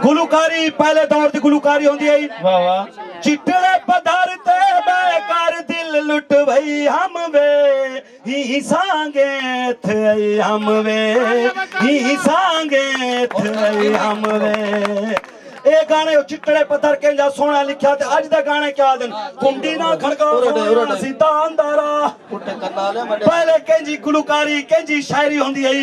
गुलूकारी पहले दौर की गुलूकारी होंदी है। वाह वाह। चिट्टे पदारते बेकार दिल लुट भई हम वे ही सांगे थे हम वे ही सांगे थे हम वे। ए गाने चिट्टे पत्थर के जा सोना लिखा ते अज दे गाने क्या दिन कुंडी ना खड़का सीधा अंधारा। पहले केंजी गुलूकारी केंजी शायरी होंदी है।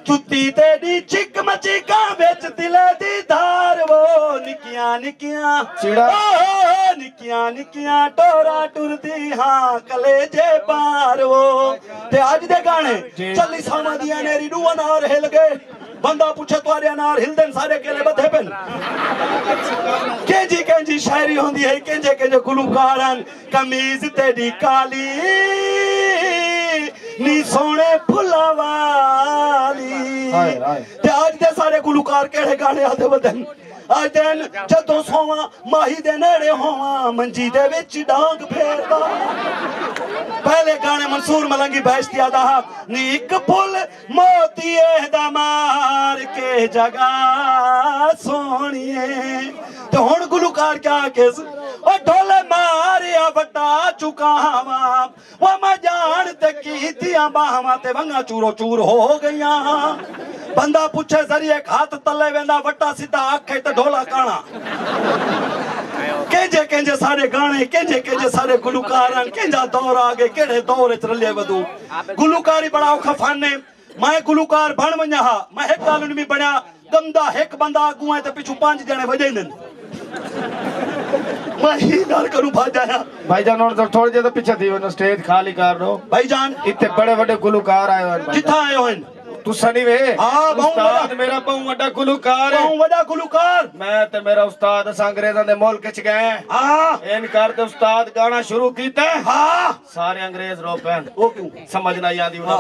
चुत्ती तेरी चिक मचिका बेच दिले दी धार वो निकिया निकिया निकिया निकिया टोरा टुरदी हाँ कलेजे पार वो। ते आज दे गाने चली सामा दिया नेरी डू अनार हिल गए बंदा पूछे तुम्हारे अनार हिलदे सारे केले बधे पेन। केंजी केंजी शायरी होंदी है केंजे केंजे गुलूकारन कमीज तेरी काली नी सोने फुला वाली। ते आज दे सारे गुलूकार केड़े गाने आदे बदन आज दिन जदों सोवा माही दे नेड़े होवा मंजी दे विच डांग फेरदा। पहले गाने मंसूर मलंगी बैश्ती आदा नी इक फुल मोती दा मार के जगा सोनिए। ते हुण गुलूकार क्या केस ओ ढोले मारिया बटा चुकावा वो मैं जान ते कीतियां बाहां ते वंगा चूरो चूर हो गईया। बंदा पूछे जरिए हाथ तले वेंदा वटा सीधा आखे ते ढोला काना। केंजे केंजे सारे गाने केंजे केंजे सारे गुलूकार केंजा दौर आ गए केड़े दौर च रले वदू। गुलूकारी बड़ा औखा फन है। मैं गुलूकार बन वञा हा मैं एक गाल भी बनया गंदा एक बंदा अगुआ ते पिछू 5 जने वजेंदन मैं ही गल करूं भाईजान। भाईजान और थोड़ी देर पीछे थी वो स्टेज खाली कर दो भाईजान। इतने बड़े बड़े गुलूकार आए हो किथा आए हो तुसा नहीं वे उस्ताद मेरा बहु वड्डा गुलूकार बहु वड्डा गुलूकार मैं ते मेरा उस्ताद अस अंग्रेजां दे मुल्क च गए हां इन कर ते उस्ताद गाना शुरू कीता हां सारे अंग्रेज रो पैन ओ क्यों समझ ना आंदी उन्हां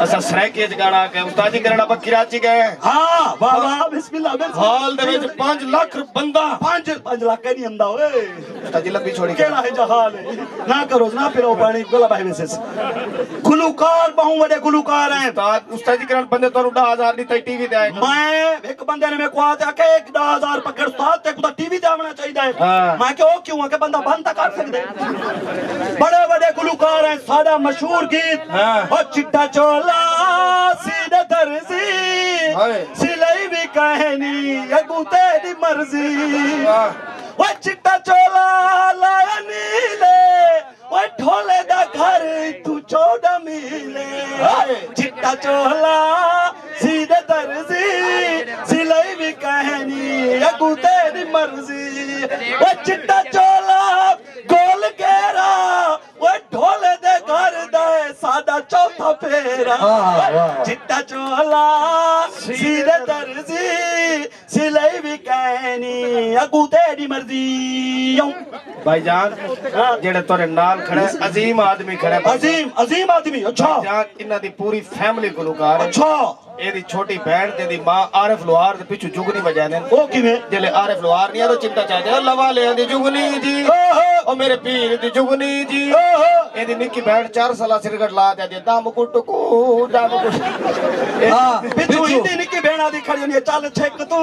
अस सराके च गाना के उस्ताद जी करना बकराची गए हां वाह वाह बिस्मिल्लाह बिस्मिल्लाह हाल दे विच 5 लाख बंदा 5 लाख नहीं आंदा ओए उस्ताद जी लंबी छोड़ी केड़ा है जहाल ना करो ना फिरो पानी गला भाई वैसे गुलूकार बहु वड्डे गुलूकार हैं उस्ताद जी करन बंदे तो 10,000 दी टीवी ते आए मैं एक बंदे ने मेरे को आ के 10,000 पकड़ उस्ताद ते को टीवी ते आना चाहिए है मैं के ओ क्यों के बंदा बंद तक कर सकदे। बड़े बड़े गुलूकार हैं सादा मशहूर गीत ओ चिट्टा चोला सीधे दर्जी सिलाई भी कहनी अगू तेरी मर्जी ओ चिट्टा चोला लाया नीले ओ ढोले दा घर तू 14 मीले चिट्टा चोला सीधे दर्जी सिलाई भी कहनी अगू तेरी मर्जी ओ चिट्टा चोला गोल घेरा ओ ढोले दे घर दे सादा चौथा फेरा चिट्टा चोला सीधे दर्जी सिलाई भी कहनी अगू तेरी मर्जी। भाईजान जेड़े तोरे नाल खड़े अजीम आदमी खड़े अजीम आदमी अच्छा जान इन्हां दी पूरी फैमिली गुलूकार अच्छा एदी छोटी बहन ते दी मां आरिफ लोहार दे पिछू जुगनी बजाने ओ किवें जेले आरिफ लोहार नहीं आ तो चिंता चाहते लवा ले दी जुगनी जी ओ मेरे पीर दी जुगनी जी एदी निक्की बहन 4 साल सिरगट ला दे दम कुटकू दम कुट हां पिछू इंदी निक्की बहन आदी खड़ी होनी चल छक तू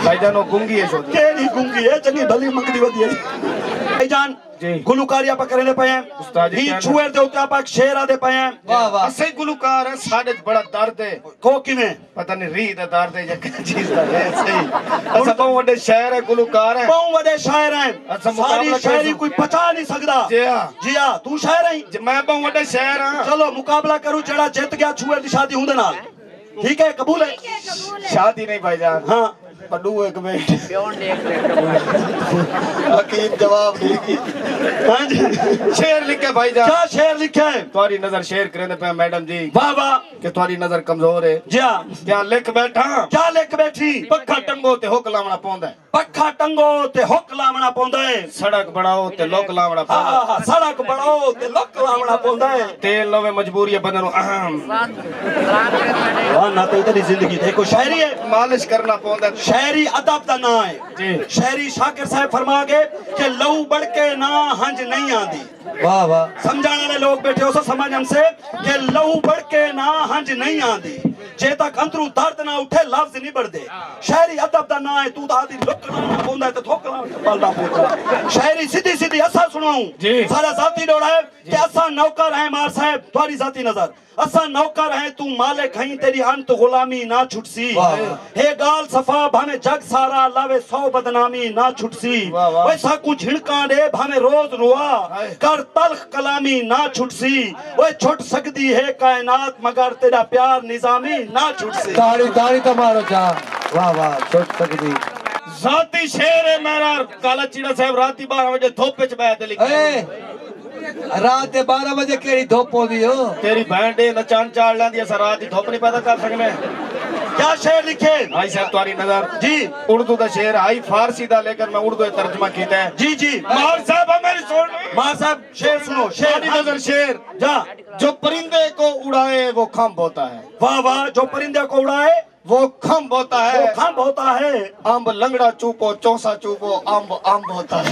भाईजान ओ गुंगी है शो केड़ी गुंगी है चंगी भली मंगदी वदी है भाईजान गुलूकारिया पा करने पे हैं उस्ताद जी छुएर दे उते आपा शेर आदे पे हैं वाह वाह असई गुलूकार है साडे बड़ा दर्द है को किवें पता नहीं री दा दर्द है या चीज दा है सही असा बहुत बड़े शायर है गुलूकार है बहुत बड़े शायर हैं सारी शायरी कोई पचा नहीं सकदा जी हां तू शायर है मैं बहुत बड़े शायर हां चलो मुकाबला करूं जेड़ा जीत गया छुएर दी शादी हुंदे नाल ठीक है कबूल है शादी नहीं भाईजान हां पड्डू एक मिनट प्योन देख हकीम जवाब देगी हां जी शेर लिखे भाईजान क्या शेर लिखे है तुम्हारी नजर शेर करने पे मैडम जी वाह वाह कि तुम्हारी नजर कमजोर है जी हां क्या लिख बैठा क्या लिख बैठी पक्का टंगो ते हुक लावना पौंदा है पक्का टंगो ते हुक लावना पौंदा है सड़क बनाओ ते लोक लावना पौंदा है हां सड़क बनाओ ते लोक लावना पौंदा है तेल लोवे मजबूरी है बंदे नु वाह ना तो तेरी जिंदगी देखो शायरी है मालिश करना पौंदा है शायरी अदब दा ना है जी शायरी शाकिर साहब फरमा गए कि लहू बढ़ के ना हंज नहीं आंदी वाह वाह समझाने वाले लोग बैठे हो सो समझ हमसे कि लहू बढ़ के ना हंज नहीं आंदी जे तक अंदरू दर्द ना उठे लफ्ज नहीं बढ़दे शहरी अदब दा ना है तू दा दी लुकना पोंदा है ते ठोकना बलदा पोता शहरी सीधी सीधी असा सुनाऊं जी। सारा जाती डोड़ा है कि असा नौकर है मार साहब तुम्हारी जाती नजर असा नौकर है तू मालिक हई तेरी अंत गुलामी ना छुटसी वाह। हे गाल सफा भावे जग सारा लावे 100 बदनामी ना छुटसी वाह, वाह। वैसा कुछ हिड़का दे भावे रोज रुआ कर तल्ख कलामी ना छुटसी ओए छुट सकती है कायनात मगर तेरा प्यार निजामी ना छुटसी ताड़ी ताड़ी तो मारो जान वाह वाह छोट सकती जाती शेर है मेरा काला चीड़ा साहब राती 12 बजे धोप च बैठ लिखी ए रात के 12 बजे केड़ी धुप होदी हो तेरी बहन डे नचान चाड़ लेंदी अस रात की धुप नहीं पैदा कर सकने क्या शेर लिखे आई साहब तुम्हारी नजर जी उर्दू का शेर आई फारसी दा लेकर मैं उर्दू में तर्जुमा कीता है जी जी मार साहब मेरी सुन मां साहब शेर सुनो तेरी शेर नजर शेर जा जो परिंदे को उड़ाए वो खम्भ होता है वाह वाह जो परिंदे को उड़ाए वो खम्भ होता वो है खम्भ होता है अम्ब लंगड़ा चूपो चौसा चूपो अम्ब अम्ब होता है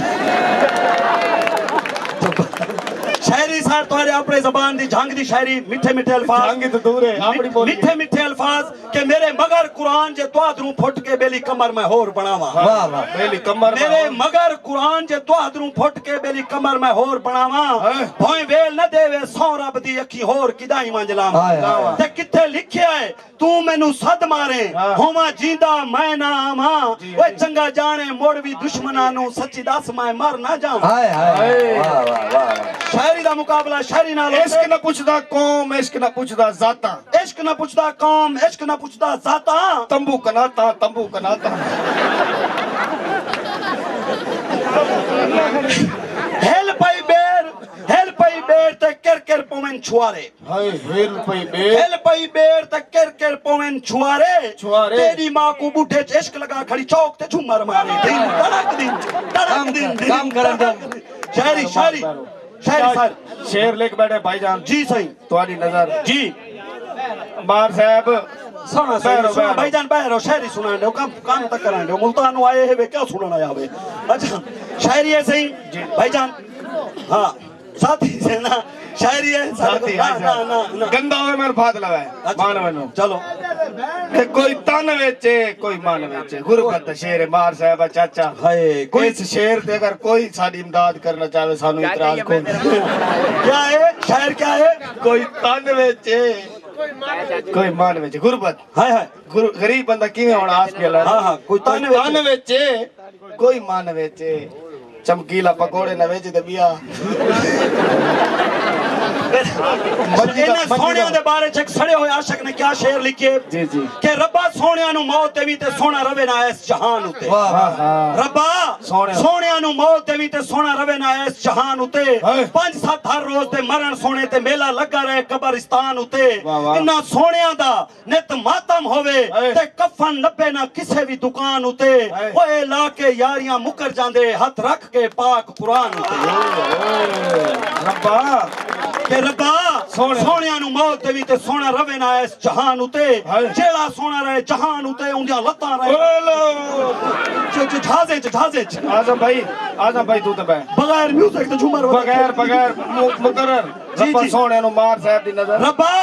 शायरी साहब तुम्हारे अपने जबान दी झांग दी शायरी मिठे मिठे अल्फाज जांगी तो दूर है अपनी बोली मिठे मिठे अल्फाज के मेरे मगर कुरान जे तुआदरू फुट के बेली कमर में होर बनावा वाह वाह मेरी कमर में मेरे मगर कुरान जे तुआदरू फुट के बेली कमर में होर बनावा हैं? भोए वेल न देवे सौ रब दी अखी होर किदाई मंजलावा हाय, हाय। ते किथे लिखिया है तू मैनू सद मारे हाँ। होवा जींदा मैं ना आवा जी, ओए जी। चंगा जाने मोड़ भी दुश्मनां नू सच्ची दस मैं मर ना जावां हाय हाय हाय। वाह वाह वाह शायरी दा मुकाबला शायरी नाल इश्क न पुछदा कौम इश्क न पुछदा जाता इश्क न पुछदा कौम इश्क न पुछदा जाता तंबू कनाता तंबू कनाता हेल पई बेर ते कर कर पोवन छुआरे हाय हेल पई बे हेल पई बेर ते कर कर पोवन छुआरे छुआरे। तेरी मां को बूढ़े च इश्क लगा खड़ी चौक ते झूमर मारे दिन तड़क दिन तड़क दिन दिन काम करन दो। तड़क दिन। शायरी शायरी शायरी सर शेर लेके बैठे भाईजान जी सही तुम्हारी नजर जी बार साहब सुना बैरो, सुना बैरो। भाईजान बैरो शायरी सुना दो काम तक करा दो मुल्तान नु आए है वे क्या सुनाना आया वे अच्छा शायरी है सही जी। भाईजान हाँ साथी से ना शायरी है साथी ना ना ना ना गंदा होवे मेरे फाद लगा अच्छा, मान मैनू चलो कि कोई तन वेचे कोई मन वेचे गुरबत शेर मार साहब चाचा हाय कोई कोई इस शेर ते अगर कोई साडी इमदाद करना चाहे सानू इतराज को क्या है शायर क्या है कोई तन वेचे कोई मन वेचे गुरबत हाय हाय गरीब बंदा किवें होना आस पिया हाँ, हाँ, कोई तन वेचे। तन वेचे कोई मन वेचे चमकीला पकोड़े न वेचे ते बिया इन्हें सोनिया दे बारे च एक सड़े हुए आशिक ने क्या शेर लिखे जी जी कि रब्बा सोनिया नु मौत देवी ते सोना रवे ना इस जहान उते वाह वाह रब्बा सोहणिया। सोनिया नु मौत देवी ते सोना रवे ना इस जहान उते हाय। 5-7 हर रोज ते मरण सोने ते मेला लगा रहे कब्रिस्तान उते वाह, वाह। इन्ना सोनिया दा नित मातम होवे हाय। ते कफन लपे ना किसे भी दुकान उते हाय। ओए ला के यारियां मुकर जांदे हाथ रख के पाक कुरान उते रब्बा के रब्बा सोहणिया। सोनिया नु मौत देवी ते सोना रवे ना इस जहान उते हाय। जेड़ा सोना रहे जहान उते उंदियां लत्तां रहे बोलो जहाजे च आजम भाई तू तो बै बगैर म्यूजिक ते झूमर बगैर बगैर मुकर्रर जी, रब्बा जी। सोहणे नु मार साहब दी नजर रब्बा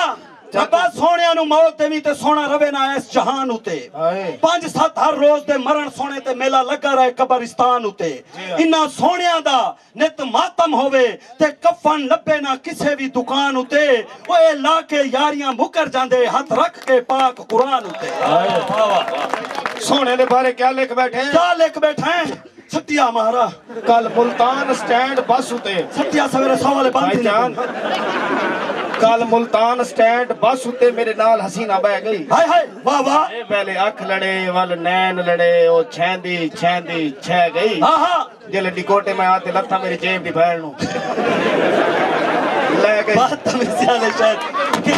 सोनिया नु मौत देवी ते सोना रवे ना इस जहान उते हाय 5-7 हर रोज दे मरण सोने ते मेला लगा रहे कब्रिस्तान उते जी हाँ। इन्ना सोनिया दा नित मातम होवे ते कफन लपे ना किसे भी दुकान उते ओए ला के यारियां मुकर जांदे हाथ रख के पाक कुरान उते सोहणे दे बारे क्या लिख बैठे हैं? क्या लिख बैठे हैं सत्या महारा कल मुल्तान स्टैंड बस उते सत्या सवेरे 100 वाले बंद भाईजान कल मुल्तान स्टैंड बस उते मेरे नाल हसीना बह गई हाय हाय वाह वाह ए पहले अख लड़े वल नैन लड़े ओ छेंदी छेंदी छह गई हाँ हाँ जेले डिकोटे में आते लत्ता मेरी जेब दी भैन नु ले गई बात तमीज़ वाले शायद कि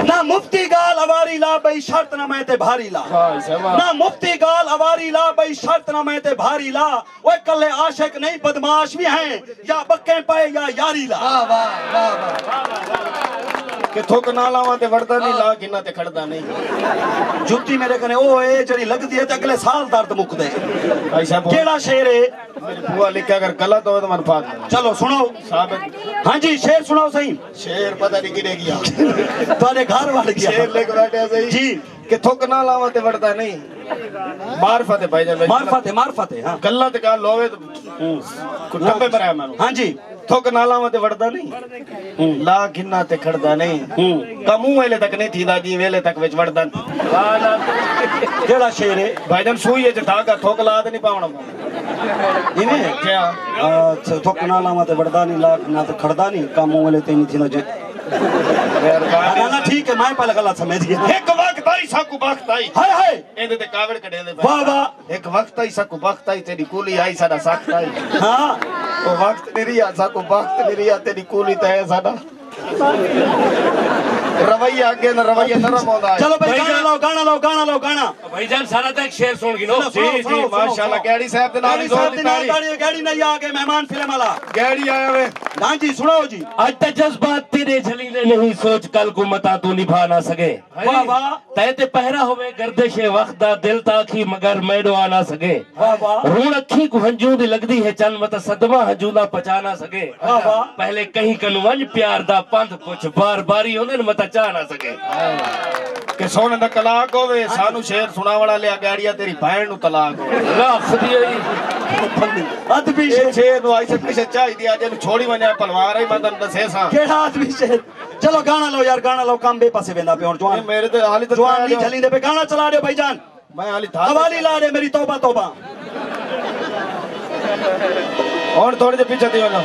ना मुफ्ती गाल अवारी ला बई शर्त ना मैं ते भारी ला भाई साहब ना मुफ्ती गाल अवारी ला बई शर्त ना मैं ते भारी ला ओए कल्ले आशिक नहीं बदमाश भी हैं या बक्के पे या यारी ला वाह वाह वाह वाह कि थुक ना लावां ते वड़दा नहीं, ला किन्ना ते खड़दा नहीं। जुत्ती मेरे कने ओ ए जेड़ी लगदी है ते अगले साल दर्द मुकदे। ऐसा बोल केड़ा शेर है? मेरी बुआ लिखा अगर गलत हो तो मन फाड़ चलो सुनो। साबित हाँ जी शेर सुनाओ सही। शेर पता नहीं किने गया तुम्हारे घर वाले गया शेर लेके बैठे सही जी। कि थुक ना लावां ते वड़दा नहीं, मार्फत है भाईजान। मार्फत है हाँ। गलत गाल होवे तो कुटंबे पर है मैं। हाँ जी थुक ना लावां ते वड़दा नहीं, ला किन्ना ते खड़दा नहीं। कमू वेले तक नहीं थीदा जी वेले तक विच वड़दा। केड़ा शेर है? भाईजान सुई च धागा थुक ला ते नहीं पावना इने क्या अच्छा थुक ना लावा ते वड़दा नहीं, लाख ना ते खड़दा नहीं, कामों वाले ते नहीं थीना जे। ना ना ठीक है मैं पहले गलत समझ गया। एक वक्त आई साकू वक्त आई हाय हाय एंदे ते कावड़ कढे दे वाह वाह। एक वक्त आई साकू वक्त आई तेरी कूली आई साडा साथ आई। हाँ ओ वक्त नहीं आ साकू वक्त नहीं आ तेरी कूली ते है साडा। रवैया आगे न रवैया नरम होंदा है। चलो भाई गाना लो गाना लो गाना लो गाना। भाईजान सारा तक शेर सुन गिनो। जी जी माशाल्लाह गैडी साहब दे नाल जोर दी ताड़ी। गाड़ी नहीं आ गए मेहमान फिल्म वाला। गैडी आया वे। हाँ जी सुनाओ जी। आज तक जज्बात तेरे झलीले नहीं, सोच कल को मता तू निभा ना सके। वाह वाह। तय ते पहरा होवे गर्दिश वक्त दा, दिल ताखी मगर मैडो आ ना सके। वाह वाह। रूण अखी को हंजू दी लगदी है चन, मत सदमा हंजू दा पचा ना सके। वाह वाह। पहले कहीं कनवंज प्यार दा पंध पुछ, बार बारी होंदे न मत चा ना सके। कि सोने दा तलाक होवे सानू शेर सुनावड़ा लिया गैड़िया तेरी बहन नु तलाक होवे। रख दियो अदबी ए शेर। शेर नु ऐसे पीछे चाहिदी आज नु छोड़ी वने पलवार ही मदन दसे सा। केड़ा अदबी शेर। चलो गाना लो यार गाना लो, काम बेपासे वेंदा पे और ए जवान मेरे ते हाली तो जवान नहीं झलींदे पे गाना चला रहे हो भाईजान। मैं हाली था हवाली ला रहे मेरी तौबा तौबा। और थोड़े जे पीछे दियो ना।